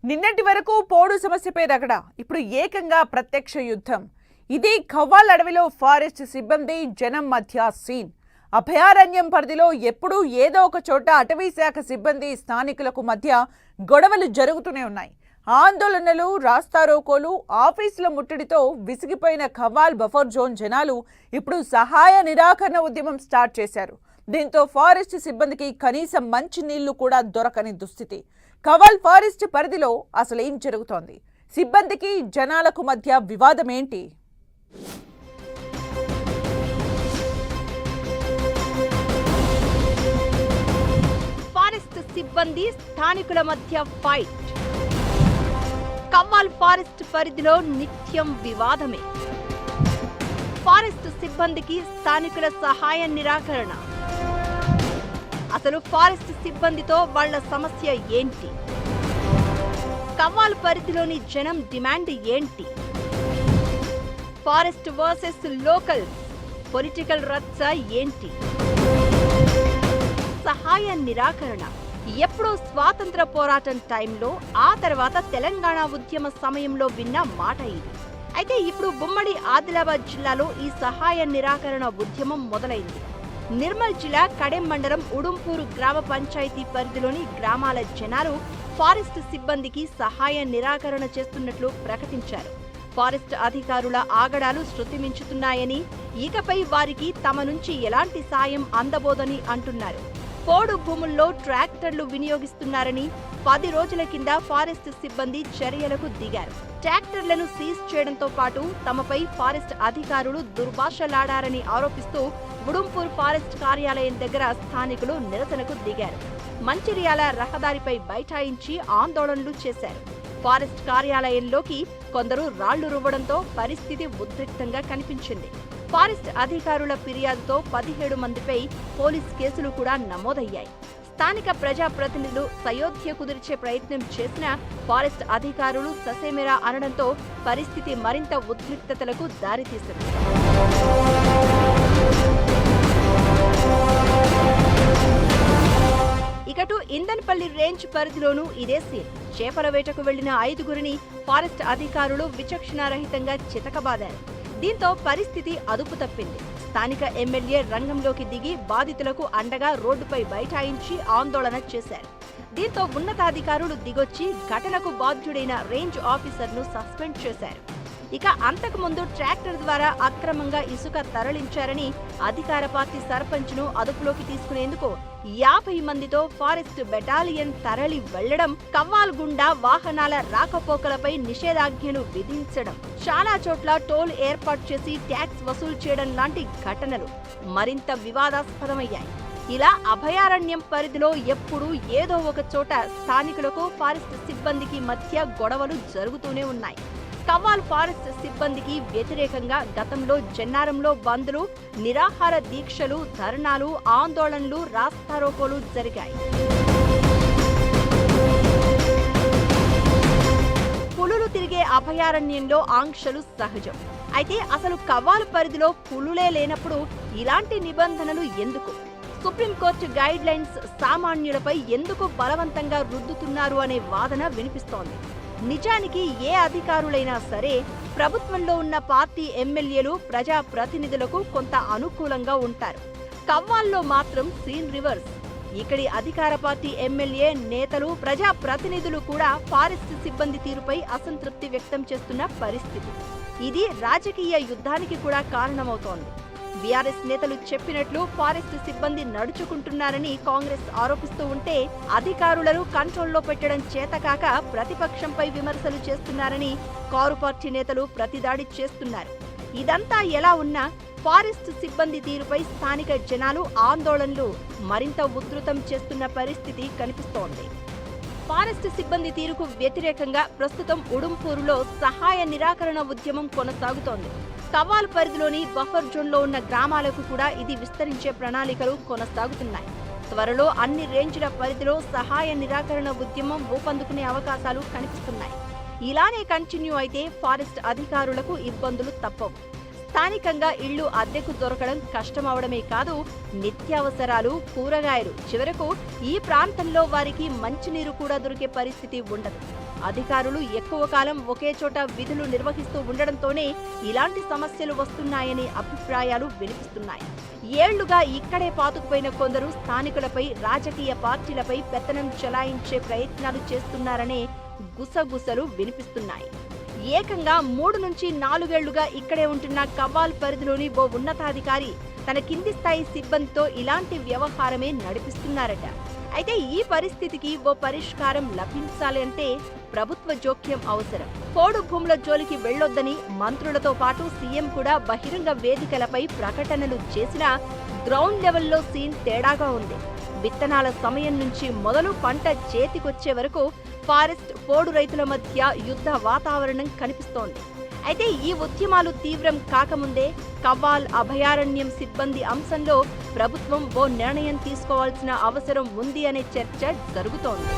నిన్నటి వరకు పోడు సమస్యపై రగడ ఇప్పుడు ఏకంగా ప్రత్యక్ష యుద్ధం. ఇది ఖవ్వాల్ అడవిలో ఫారెస్ట్ సిబ్బంది జనం మధ్య సీన్. అభయారణ్యం పరిధిలో ఎప్పుడూ ఏదో ఒక చోట అటవీ శాఖ సిబ్బంది స్థానికులకు మధ్య గొడవలు జరుగుతూనే ఉన్నాయి. ఆందోళనలు, రాస్తారోకోలు, ఆఫీసుల ముట్టడితో విసిగిపోయిన ఖవ్వాల్ బఫర్ జోన్ జనాలు ఇప్పుడు సహాయ నిరాకరణ ఉద్యమం స్టార్ట్ చేశారు. దీంతో ఫారెస్ట్ సిబ్బందికి కనీసం మంచి నీళ్లు కూడా దొరకని దుస్థితి. ఖవ్వాల్ ఫారెస్ట్ పరిధిలో అసలేం జరుగుతోంది? సిబ్బందికి జనాలకు మధ్య వివాదం ఏంటి? ఫారెస్ట్ సిబ్బంది స్థానికుల మధ్య ఫైట్. ఖవ్వాల్ ఫారెస్ట్ పరిధిలో నిత్యం వివాదమే. ఫారెస్ట్ సిబ్బందికి స్థానికుల సహాయ నిరాకరణ. అసలు ఫారెస్ట్ సిబ్బందితో వాళ్ల సమస్య ఏంటి? ఖవ్వాల్ పరిధిలోని జనం డిమాండ్ ఏంటి? ఫారెస్ట్ వర్సెస్ లోకల్ పొలిటికల్ రచ్చ ఏంటి? సహాయ నిరాకరణ ఎప్పుడో స్వాతంత్ర పోరాటం టైంలో, ఆ తర్వాత తెలంగాణ ఉద్యమ సమయంలో విన్న మాట ఇది. అయితే ఇప్పుడు ఉమ్మడి ఆదిలాబాద్ జిల్లాలో ఈ సహాయ నిరాకరణ ఉద్యమం మొదలైంది. నిర్మల్ జిల్లా కడెం మండలం ఉడుంపూరు గ్రామ పంచాయతీ పరిధిలోని గ్రామాల జనాలు ఫారెస్ట్ సిబ్బందికి సహాయ నిరాకరణ చేస్తున్నట్లు ప్రకటించారు. ఫారెస్ట్ అధికారుల ఆగడాలు శృతిమించుతున్నాయని, ఇకపై వారికి తమ నుంచి ఎలాంటి సాయం అందబోదని అంటున్నారు. పోడు భూముల్లో ట్రాక్టర్లు వినియోగిస్తున్నారని 10 రోజుల కింద ఫారెస్ట్ సిబ్బంది చర్యలకు దిగారు. ట్రాక్టర్లను సీజ్ చేయడంతో పాటు తమపై ఫారెస్ట్ అధికారులు దుర్భాషలాడారని ఆరోపిస్తూ ఉడుంపూర్ ఫారెస్ట్ కార్యాలయం దగ్గర స్థానికులు నిరసనకు దిగారు. మంచిర్యాల రహదారిపై బైఠాయించి ఆందోళనలు చేశారు. ఫారెస్ట్ కార్యాలయంలోకి కొందరు రాళ్లు రువ్వడంతో పరిస్థితి ఉద్రిక్తంగా కనిపించింది. ఫారెస్ట్ అధికారుల ఫిర్యాదుతో 17 మందిపై పోలీస్ కేసులు కూడా నమోదయ్యాయి. స్థానిక ప్రజాప్రతినిధులు సయోధ్య కుదిర్చే ప్రయత్నం చేసినా ఫారెస్ట్ అధికారులు ససేమిరా అనడంతో పరిస్థితి మరింత ఉద్రిక్తతలకు దారితీసింది. ఇకటు ఇందన్పల్లి రేంజ్ పరిధిలోనూ ఇదే సీన్. చేపల వేటకు వెళ్లిన 5గురిని ఫారెస్ట్ అధికారులు విచక్షణారహితంగా చితకబాదారు. దీంతో పరిస్థితి అదుపు తప్పింది. స్థానిక ఎమ్మెల్యే రంగంలోకి దిగి బాధితులకు అండగా రోడ్డుపై బైఠాయించి ఆందోళన చేశారు. దీంతో ఉన్నతాధికారులు దిగొచ్చి ఘటనకు బాధ్యుడైన రేంజ్ ఆఫీసర్ను సస్పెండ్ చేశారు. ఇక అంతకుముందు ట్రాక్టర్ ద్వారా అక్రమంగా ఇసుక తరలించారని అధికార పార్టీ సర్పంచ్ను అదుపులోకి తీసుకునేందుకు 50 మందితో ఫారెస్ట్ బెటాలియన్ తరలి వెళ్లడం, ఖవ్వాల్ గుండా వాహనాల రాకపోకలపై నిషేధాజ్ఞలు విధించడం, చాలా చోట్ల టోల్ ఏర్పాటు చేసి ట్యాక్స్ వసూలు చేయడం లాంటి ఘటనలు మరింత వివాదాస్పదమయ్యాయి. ఇలా అభయారణ్యం పరిధిలో ఎప్పుడూ ఏదో ఒక చోట స్థానికులకు ఫారెస్ట్ సిబ్బందికి మధ్య గొడవలు జరుగుతూనే ఉన్నాయి. ఖవ్వాల్ ఫారెస్ట్ సిబ్బందికి వ్యతిరేకంగా గతంలో జన్నారంలో బంద్లు, నిరాహార దీక్షలు, ధర్నాలు, ఆందోళనలు, రాస్తారోకోలు జరిగాయి. పులులు తిరిగే అభయారణ్యంలో ఆంక్షలు సహజం. అయితే అసలు ఖవ్వాల్ పరిధిలో పులులే లేనప్పుడు ఇలాంటి నిబంధనలు ఎందుకు? సుప్రీంకోర్టు గైడ్ లైన్స్ సామాన్యులపై ఎందుకు బలవంతంగా రుద్దుతున్నారు అనే వాదన వినిపిస్తోంది. నిజానికి ఏ అధికారులైనా సరే ప్రభుత్వంలో ఉన్న పార్టీ ఎమ్మెల్యేలు, ప్రజా ప్రతినిధులకు కొంత అనుకూలంగా ఉంటారు. ఖవ్వాల్లో మాత్రం సీన్ రివర్స్. ఇక్కడి అధికార పార్టీ ఎమ్మెల్యే, నేతలు, ప్రజా ప్రతినిధులు కూడా ఫారెస్ట్ సిబ్బంది తీరుపై అసంతృప్తి వ్యక్తం చేస్తున్న పరిస్థితి. ఇది రాజకీయ యుద్ధానికి కూడా కారణమవుతోంది. బీఆర్ఎస్ నేతలు చెప్పినట్లు ఫారెస్ట్ సిబ్బంది నడుచుకుంటున్నారని కాంగ్రెస్ ఆరోపిస్తూ ఉంటే, అధికారులను కంట్రోల్లో పెట్టడం చేతకాక ప్రతిపక్షంపై విమర్శలు చేస్తున్నారని కారు పార్టీ నేతలు ప్రతిదాడి చేస్తున్నారు. ఇదంతా ఎలా ఉన్నా ఫారెస్ట్ సిబ్బంది తీరుపై స్థానిక జనాలు ఆందోళనలు మరింత ఉధృతం చేస్తున్న పరిస్థితి కనిపిస్తోంది. ఫారెస్ట్ సిబ్బంది తీరుకు వ్యతిరేకంగా ప్రస్తుతం ఉడుంపూరులో సహాయ నిరాకరణ ఉద్యమం కొనసాగుతోంది. ఖవ్వాల్ పరిధిలోని బఫర్ జోన్లో ఉన్న గ్రామాలకు కూడా ఇది విస్తరించే ప్రణాళికలు కొనసాగుతున్నాయి. త్వరలో అన్ని రేంజ్ల పరిధిలో సహాయ నిరాకరణ ఉద్యమం ఊపందుకునే అవకాశాలు కనిపిస్తున్నాయి. ఇలానే కంటిన్యూ అయితే ఫారెస్ట్ అధికారులకు ఇబ్బందులు తప్పవు. స్థానికంగా ఇళ్లు అద్దెకు దొరకడం కష్టమవడమే కాదు, నిత్యావసరాలు, కూరగాయలు, చివరకు ఈ ప్రాంతంలో వారికి మంచినీరు కూడా దొరికే పరిస్థితి ఉండదు. అధికారులు ఎక్కువ కాలం ఒకే చోట విధులు నిర్వహిస్తూ ఉండడంతోనే ఇలాంటి సమస్యలు వస్తున్నాయనే అభిప్రాయాలు వినిపిస్తున్నాయి. ఏళ్లుగా ఇక్కడే పాతుకుపోయిన కొందరు స్థానికులపై, రాజకీయ పార్టీలపై పెత్తనం చెలాయించే ప్రయత్నాలు చేస్తున్నారనే గుసగుసలు వినిపిస్తున్నాయి. ఏకంగా 3 నుంచి 4 ఏళ్లుగా ఇక్కడే ఉంటున్న కవ్వాల్ పరిధిలోని ఓ ఉన్నతాధికారి తన కింది స్థాయి సిబ్బందితో ఇలాంటి వ్యవహారమే నడిపిస్తున్నారట. అయితే ఈ పరిస్థితికి ఓ పరిష్కారం లభించాలి అంటే ప్రభుత్వ జోక్యం అవసరం. పోడు భూముల జోలికి వెళ్లొద్దని మంత్రులతో పాటు సీఎం కూడా బహిరంగ వేదికలపై ప్రకటనలు చేసినా గ్రౌండ్ లెవెల్లో సీన్ తేడాగా ఉంది. విత్తనాల సమయం నుంచి మొదలు పంట చేతికొచ్చే వరకు ఫారెస్ట్, పోడు రైతుల మధ్య యుద్ధ వాతావరణం కనిపిస్తోంది. అయితే ఈ ఉద్యమాలు తీవ్రం కాకముందే కవ్వాల్ అభయారణ్యం సిబ్బంది అంశంలో ప్రభుత్వం ఓ నిర్ణయం తీసుకోవాల్సిన అవసరం ఉంది అనే చర్చ జరుగుతోంది.